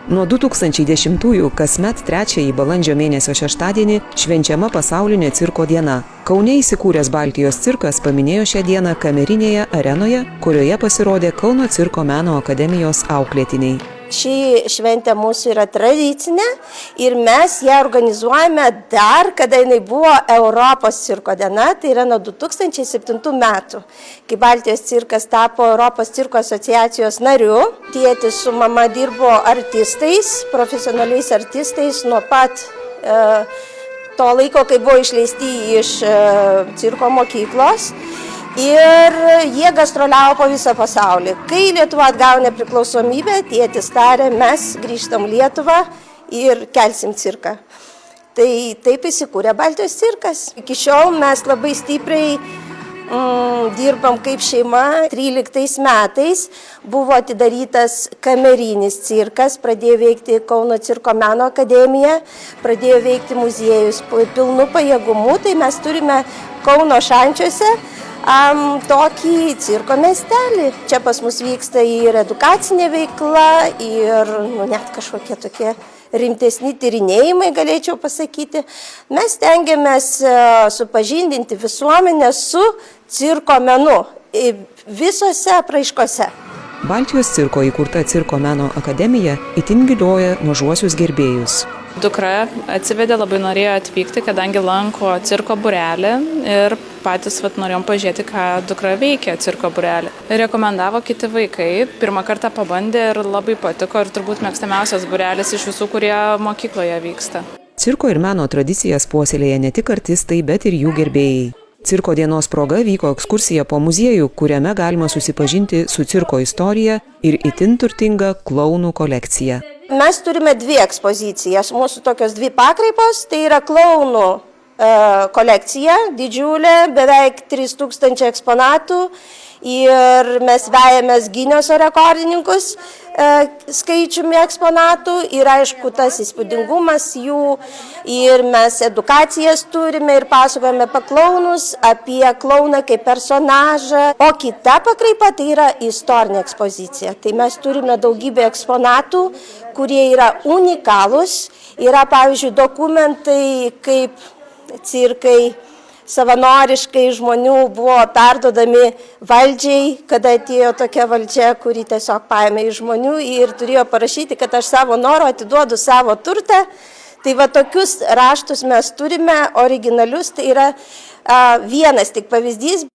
Nuo 2010-ųjų kasmet 3 balandžio mėnesio šeštadienį švenčiama pasaulinė cirko diena. Kaune įsikūręs Baltijos cirkas paminėjo šią dieną kamerinėje arenoje, kurioje pasirodė Kauno cirko meno akademijos auklėtiniai. Ši šventė mūsų yra tradicinė ir mes ją organizuojame dar, kada jinai buvo Europos cirko diena, tai yra nuo 2007 metų, kai Baltijos cirkas tapo Europos cirko asociacijos nariu. Tėtis su mama dirbo artistais, profesionaliais artistais nuo pat to laiko, kai buvo išleisti iš cirko mokyklos. Ir jie gastroliavo po visą pasaulį. Kai Lietuva atgavo nepriklausomybę, tėtis tarė, mes grįžtam Lietuvą ir kelsim cirką. Tai taip įsikūrė Baltijos cirkas. Iki šiol mes labai stipriai dirbam kaip šeima. 13 metais buvo atidarytas kamerinis cirkas, pradėjo veikti Kauno cirko meno akademija, pradėjo veikti muziejus pilnu pajėgumu. Tai mes turime Kauno Šančiuose tokį cirko miestelį. Čia pas mus vyksta ir edukacinė veikla, ir net kažkokie tokie rimtesni tyrinėjimai, galėčiau pasakyti. Mes stengiamės supažindinti visuomenę su cirko menu visose apraiškose. Baltijos cirko įkurta cirko meno akademija itin vilioja mažuosius gerbėjus. Dukra atsivedė, labai norėjo atvykti, kadangi lanko cirko būrelį ir patys norėjom pažiūrėti, ką dukra veikia cirko būrelį. Rekomendavo kiti vaikai, pirmą kartą pabandė ir labai patiko ir turbūt mėgstamiausias būrelis iš visų, kurie mokykloje vyksta. Cirko ir meno tradicijas puoselėja ne tik artistai, bet ir jų gerbėjai. Cirko dienos proga vyko ekskursija po muziejų, kuriame galima susipažinti su cirko istorija ir itin turtinga klounų kolekcija. Mes turime 2 ekspozicijas, mūsų tokios 2 pakraipos, tai yra klounų kolekcija, didžiulė, beveik 3000 eksponatų ir mes vejamės Gineso rekordininkus skaičiumi eksponatų ir aišku tas įspūdingumas jų ir mes edukacijas turime ir pasakojame apie klounus, apie klouną kaip personažą, o kita pakraipa tai yra istorinė ekspozicija. Tai mes turime daugybę eksponatų, kurie yra unikalūs, yra pavyzdžiui dokumentai kaip cirkai savanoriškai žmonių buvo perduodami valdžiai, kada atėjo tokia valdžia, kuri tiesiog paėmė iš žmonių ir turėjo parašyti, kad aš savo noru atiduodu savo turtą. Tai va tokius raštus mes turime, originalius, tai yra vienas tik pavyzdys.